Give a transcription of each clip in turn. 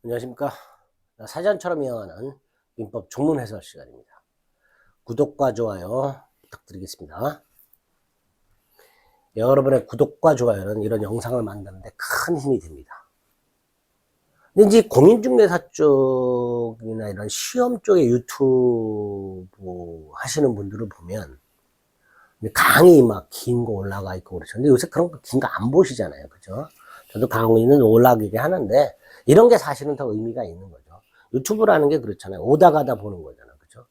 안녕하십니까. 사전처럼 이어가는 민법 종문 해설 시간입니다. 구독과 좋아요 부탁드리겠습니다. 여러분의 구독과 좋아요는 이런 영상을 만드는데 큰 힘이 됩니다. 근데 이제 공인중개사 쪽이나 이런 시험 쪽에 유튜브 하시는 분들을 보면 강의 막 긴 거 올라가 있고 그렇죠. 근데 요새 그런 거 긴 거 안 보시잖아요. 그죠? 저도 강의는 올라가게 하는데 이런 게 사실은 더 의미가 있는 거죠. 유튜브라는 게 그렇잖아요. 오다 가다 보는 거잖아요. 그죠?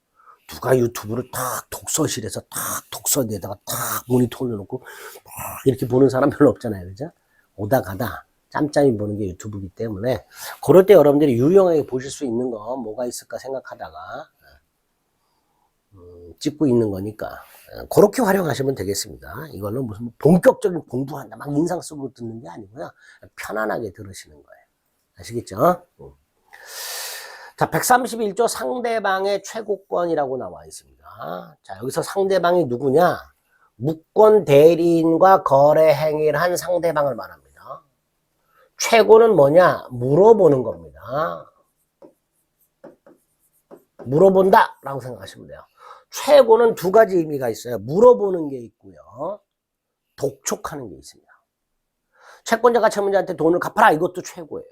누가 유튜브를 딱 독서실에서 딱 독서대에다가 딱 모니터 올려놓고 딱 이렇게 보는 사람 별로 없잖아요. 그죠? 오다 가다 짬짬이 보는 게 유튜브이기 때문에 그럴 때 여러분들이 유용하게 보실 수 있는 거 뭐가 있을까 생각하다가 찍고 있는 거니까 그렇게 활용하시면 되겠습니다. 이거는 무슨 본격적인 공부한다 막 인상 쓰고 듣는 게 아니고요. 편안하게 들으시는 거예요. 아시겠죠? 자, 131조 상대방의 최고권이라고 나와 있습니다. 자, 여기서 상대방이 누구냐? 무권 대리인과 거래 행위를 한 상대방을 말합니다. 최고는 뭐냐? 물어보는 겁니다. 물어본다 라고 생각하시면 돼요. 최고는 두 가지 의미가 있어요. 물어보는 게 있고요. 독촉하는 게 있습니다. 채권자가 채무자한테 돈을 갚아라 이것도 최고예요.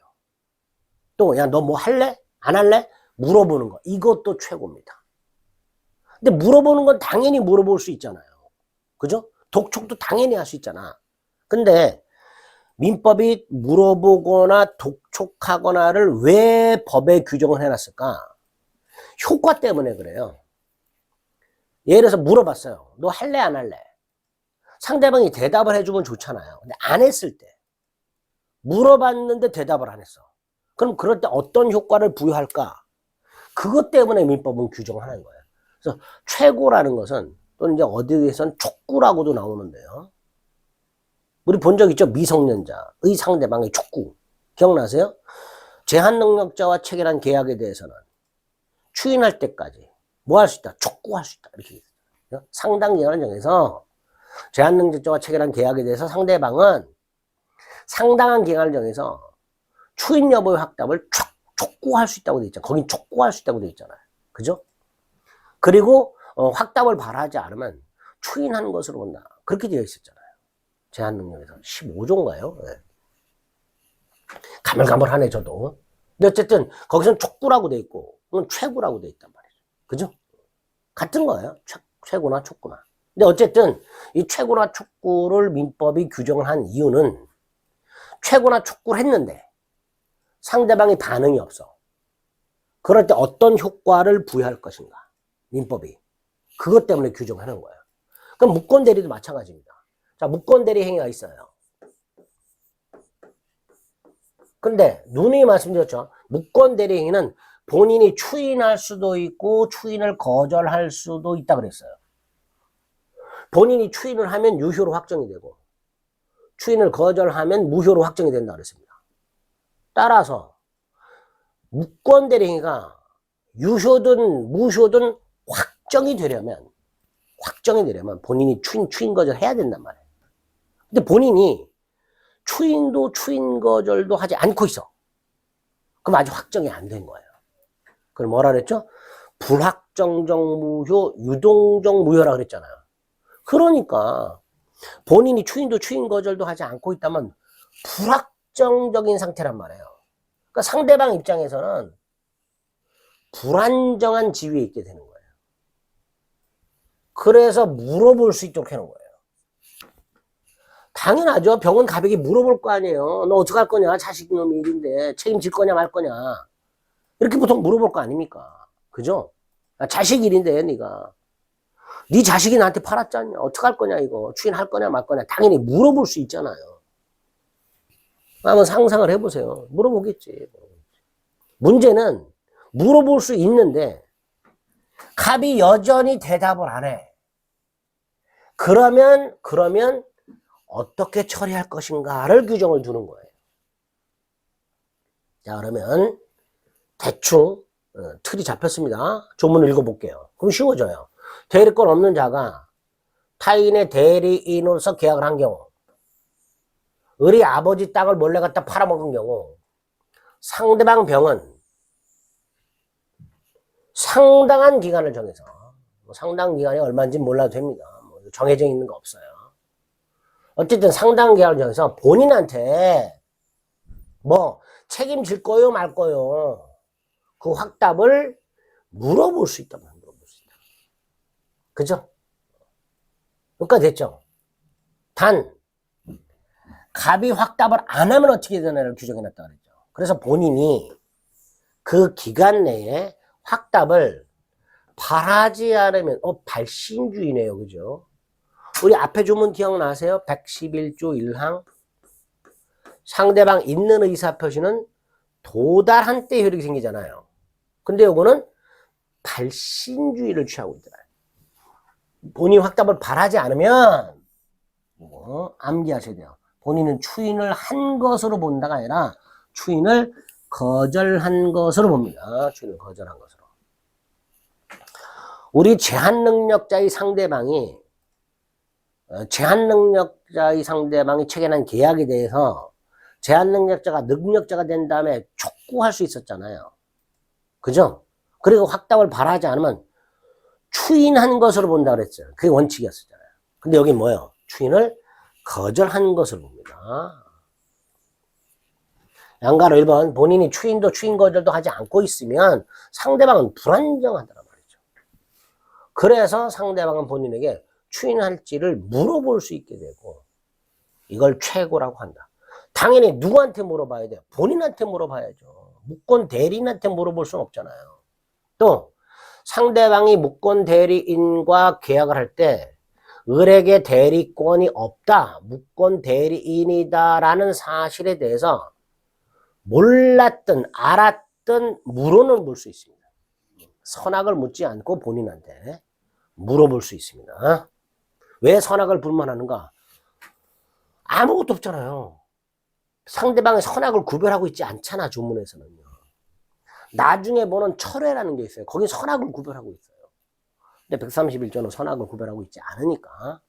또 야 너 뭐 할래? 안 할래? 물어보는 거 이것도 최고입니다. 근데 물어보는 건 당연히 물어볼 수 있잖아요. 그죠? 독촉도 당연히 할 수 있잖아. 근데 민법이 물어보거나 독촉하거나를 왜 법에 규정을 해놨을까? 효과 때문에 그래요. 예를 들어서 물어봤어요. 너 할래 안 할래? 상대방이 대답을 해주면 좋잖아요. 근데 안 했을 때 물어봤는데 대답을 안 했어. 그럼 그럴 때 어떤 효과를 부여할까? 그것 때문에 민법은 규정하는 거예요. 그래서 최고라는 것은 또는 이제 어디에선 촉구라고도 나오는데요. 우리 본 적 있죠? 미성년자의 상대방의 촉구. 기억나세요? 제한능력자와 체결한 계약에 대해서는 추인할 때까지 뭐 할 수 있다? 촉구할 수 있다. 이렇게 있어요. 상당 기간을 정해서 제한능력자와 체결한 계약에 대해서 상대방은 상당한 기간을 정해서 추인 여부의 확답을 촉구할 수 있다고 돼 있잖아요. 거긴 촉구할 수 있다고 돼 있잖아요. 그죠? 그리고 확답을 바라지 않으면 추인하는 것으로 본다. 그렇게 되어 있었잖아요. 제한능력에서 15조인가요? 네. 가물가물하네 저도. 근데 어쨌든 거기서는 촉구라고 돼 있고 이건 최고라고 돼 있단 말이죠. 그죠? 같은 거예요. 최고나 촉구나. 근데 어쨌든 이 최고나 촉구를 민법이 규정을 한 이유는 최고나 촉구를 했는데 상대방이 반응이 없어. 그럴 때 어떤 효과를 부여할 것인가. 민법이. 그것 때문에 규정하는 거예요. 그럼 무권대리도 마찬가지입니다. 자, 무권대리 행위가 있어요. 근데 누누이 말씀드렸죠. 무권대리 행위는 본인이 추인할 수도 있고 추인을 거절할 수도 있다 그랬어요. 본인이 추인을 하면 유효로 확정이 되고 추인을 거절하면 무효로 확정이 된다 그랬습니다. 따라서 무권대리 행위가 유효든 무효든 확정이 되려면 본인이 추인 거절 해야 된단 말이에요. 근데 본인이 추인도 추인 거절도 하지 않고 있어. 그럼 아직 확정이 안 된 거예요. 그럼 뭐라 그랬죠? 불확정적 무효, 유동적 무효라 그랬잖아요. 그러니까 본인이 추인도 추인 거절도 하지 않고 있다면 불확정적인 상태란 말이에요. 그러니까 상대방 입장에서는 불안정한 지위에 있게 되는 거예요. 그래서 물어볼 수 있도록 하는 거예요. 당연하죠. 병원 가백이 물어볼 거 아니에요. 너 어떡할 거냐? 자식놈 일인데 책임질 거냐 말 거냐. 이렇게 보통 물어볼 거 아닙니까? 그죠? 자식 일인데 네가 네 자식이 나한테 팔았잖냐. 어떡할 거냐 이거. 추인할 거냐 말 거냐. 당연히 물어볼 수 있잖아요. 한번 상상을 해보세요. 물어보겠지. 문제는 물어볼 수 있는데 갑이 여전히 대답을 안 해. 그러면 어떻게 처리할 것인가를 규정을 두는 거예요. 자, 그러면 대충 틀이 잡혔습니다. 조문을 읽어볼게요. 그럼 쉬워져요. 대리권 없는 자가 타인의 대리인으로서 계약을 한 경우, 을이 아버지 땅을 몰래 갖다 팔아먹은 경우, 상대방 병은 상당한 기간을 정해서, 뭐 상당한 기간이 얼마인지 몰라도 됩니다. 뭐 정해져 있는 거 없어요. 어쨌든 상당한 기간을 정해서 본인한테 뭐 책임질 거요 말 거요 그 확답을 물어볼 수 있다. 물어볼 수 있다. 그죠? 여기까지 됐죠? 단 갑이 확답을 안 하면 어떻게 되나를 규정해놨다 그랬죠. 그래서 본인이 그 기간 내에 확답을 바라지 않으면 발신주의네요. 그죠? 우리 앞에 주문 기억나세요? 111조 1항 상대방 있는 의사표시는 도달한 때 효력이 생기잖아요. 근데 요거는 발신주의를 취하고 있더라. 본인 확답을 바라지 않으면 암기하셔야 돼요. 본인은 추인을 한 것으로 본다가 아니라 추인을 거절한 것으로 봅니다. 추인을 거절한 것으로. 우리 제한능력자의 상대방이 체결한 계약에 대해서 제한능력자가 능력자가 된 다음에 촉구할 수 있었잖아요. 그죠? 그리고 확답을 바라지 않으면 추인한 것으로 본다 그랬어요. 그게 원칙이었잖아요. 근데 여기 뭐예요? 추인을 거절한 것으로 봅니다. 양가로 1번 본인이 추인도 추인 거절도 하지 않고 있으면 상대방은 불안정하다는 말이죠. 그래서 상대방은 본인에게 추인할지를 물어볼 수 있게 되고 이걸 최고라고 한다. 당연히 누구한테 물어봐야 돼요? 본인한테 물어봐야죠. 무권 대리인한테 물어볼 수는 없잖아요. 또 상대방이 무권 대리인과 계약을 할 때 을에게 대리권이 없다, 무권 대리인이다라는 사실에 대해서 몰랐든 알았든 물어는 볼 수 있습니다. 선악을 묻지 않고 본인한테 물어볼 수 있습니다. 왜 선악을 불만하는가? 아무것도 없잖아요. 상대방의 선악을 구별하고 있지 않잖아, 조문에서는요. 나중에 보는 철회라는 게 있어요. 거기 선악을 구별하고 있어요. 근데 131조는 선악을 구별하고 있지 않으니까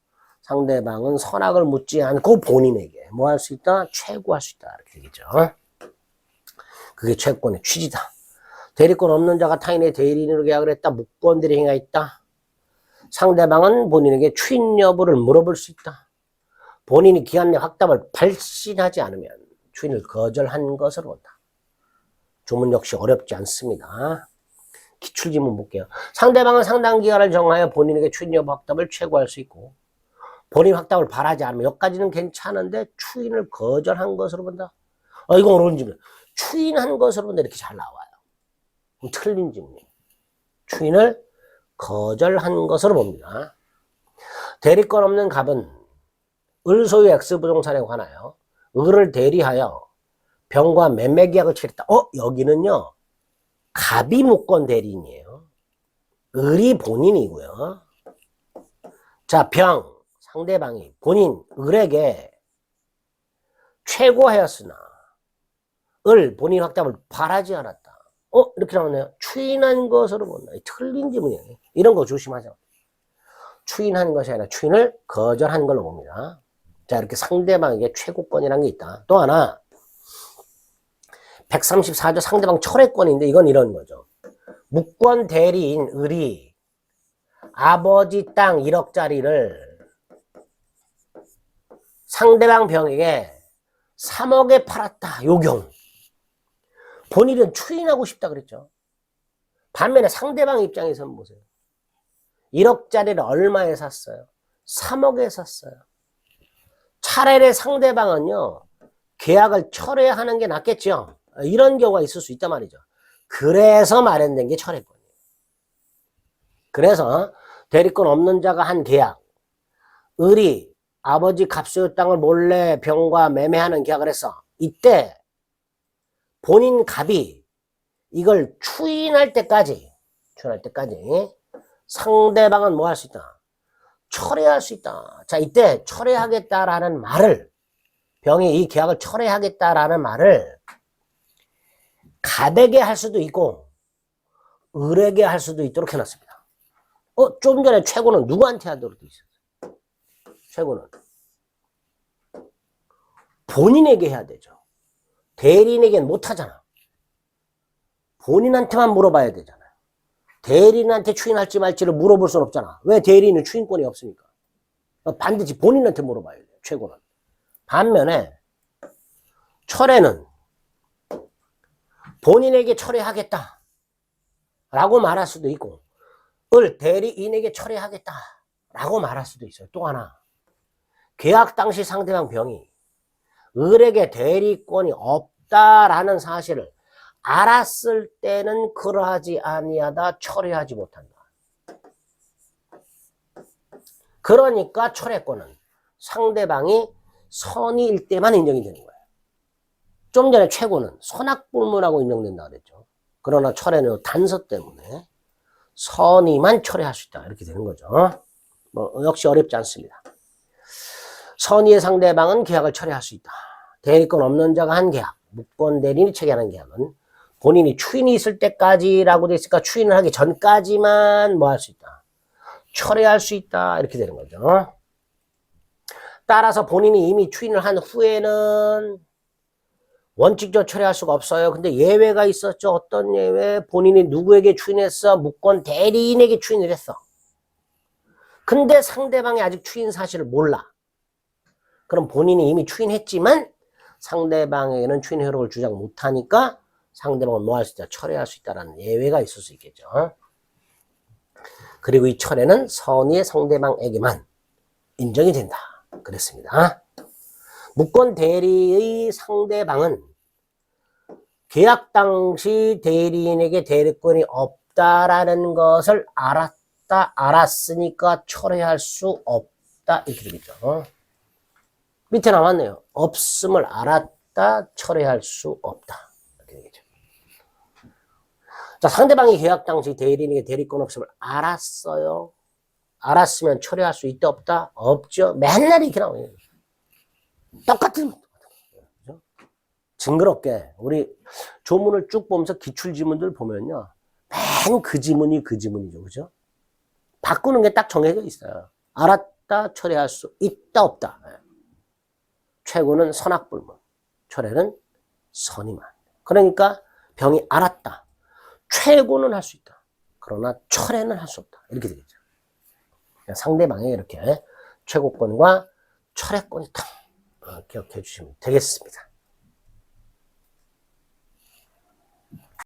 상대방은 선악을 묻지 않고 본인에게 뭐 할 수 있다? 최고할 수 있다. 이렇게 되겠죠. 그게 채권의 취지다. 대리권 없는 자가 타인의 대리인으로 계약을 했다. 무권 대리인이 있다. 상대방은 본인에게 추인 여부를 물어볼 수 있다. 본인이 기한 내 확답을 발신하지 않으면 추인을 거절한 것으로 본다. 조문 역시 어렵지 않습니다. 기출지문 볼게요. 상대방은 상당 기간을 정하여 본인에게 추인 여부 확답을 최고할 수 있고 본인 확답을 바라지 않으면 여기까지는 괜찮은데 추인을 거절한 것으로 본다. 이거 어려운 질문. 추인한 것으로 본다 이렇게 잘 나와요. 그럼 틀린 질문이에요. 추인을 거절한 것으로 봅니다. 대리권 없는 갑은 을 소유 X부동산에 관하여 을을 대리하여 병과 매매 계약을 체결했다. 여기는요. 갑이 무권 대리인이에요. 을이 본인이고요. 자, 병 상대방이 본인 을에게 최고하였으나 을 본인 확답을 바라지 않았다. 이렇게 나오네요. 추인한 것으로 본다. 틀린 지문이에요. 이런 거 조심하세요. 추인한 것이 아니라 추인을 거절한 걸로 봅니다. 자, 이렇게 상대방에게 최고권이라는 게 있다. 또 하나 134조 상대방 철회권인데 이건 이런 거죠. 무권 대리인 을이 아버지 땅 1억짜리를 상대방 병에게 3억에 팔았다. 요 경우 본인은 추인하고 싶다 그랬죠. 반면에 상대방 입장에서는 보세요. 1억짜리를 얼마에 샀어요? 3억에 샀어요. 차라리 상대방은요. 계약을 철회하는 게 낫겠죠. 이런 경우가 있을 수 있단 말이죠. 그래서 마련된 게 철회권이에요. 그래서 대리권 없는 자가 한 계약, 을이 아버지 갑소유 땅을 몰래 병과 매매하는 계약을 했어. 이때 본인 갑이 이걸 추인할 때까지 상대방은 뭐 할 수 있다? 철회할 수 있다. 자, 이때 철회하겠다라는 말을 병이 이 계약을 철회하겠다라는 말을 갑에게 할 수도 있고 을에게 할 수도 있도록 해놨습니다. 좀 전에 최고는 누구한테 하도록 돼 있었어요? 최고는 본인에게 해야 되죠. 대리인에게는 못 하잖아. 본인한테만 물어봐야 되잖아요. 대리인한테 추인할지 말지를 물어볼 수는 없잖아. 왜? 대리인은 추인권이 없으니까. 반드시 본인한테 물어봐야 돼요. 최고는. 반면에 철회는 본인에게 철회하겠다 라고 말할 수도 있고, 을 대리인에게 철회하겠다 라고 말할 수도 있어요. 또 하나, 계약 당시 상대방 병이 을에게 대리권이 없다라는 사실을 알았을 때는 그러하지 아니하다, 철회하지 못한다. 그러니까 철회권은 상대방이 선의일 때만 인정이 되는 거예요. 좀 전에 최고는 선악불문하고 인정된다 그랬죠. 그러나 철회는 단서 때문에 선의만 철회할 수 있다, 이렇게 되는 거죠. 뭐 역시 어렵지 않습니다. 선의의 상대방은 계약을 철회할 수 있다. 대리권 없는 자가 한 계약, 무권 대리인이 체결한 계약은 본인이 추인이 있을 때까지라고 돼 있으니까 추인을 하기 전까지만 뭐 할 수 있다, 철회할 수 있다, 이렇게 되는 거죠. 따라서 본인이 이미 추인을 한 후에는 원칙적으로 철회할 수가 없어요. 근데 예외가 있었죠. 어떤 예외? 본인이 누구에게 추인했어? 무권 대리인에게 추인을 했어. 근데 상대방이 아직 추인 사실을 몰라. 그럼 본인이 이미 추인했지만 상대방에게는 추인 효력을 주장 못하니까 상대방은 뭐 할 수 있다? 철회할 수 있다는 예외가 있을 수 있겠죠. 그리고 이 철회는 선의의 상대방에게만 인정이 된다, 그랬습니다. 무권 대리의 상대방은 계약 당시 대리인에게 대리권이 없다라는 것을 알았으니까 철회할 수 없다, 이렇게 되겠죠. 밑에 나왔네요. 없음을 알았다, 철회할 수 없다, 이렇게 되겠죠. 자, 상대방이 계약 당시 대리인에게 대리권 없음을 알았어요. 알았으면 철회할 수 있다, 없다? 없죠. 맨날 이렇게 나와요. 똑같은, 그죠? 징그럽게 우리 조문을 쭉 보면서 기출지문들 보면요, 맨 그 지문이 그 지문이죠, 그죠? 바꾸는 게 딱 정해져 있어요. 알았다, 철회할 수 있다, 없다. 최고는 선악불문, 철회는 선의만. 그러니까 병이 알았다, 최고는 할 수 있다, 그러나 철회는 할 수 없다, 이렇게 되겠죠. 상대방에 이렇게 최고권과 철회권이 딱 기억해 주시면 되겠습니다.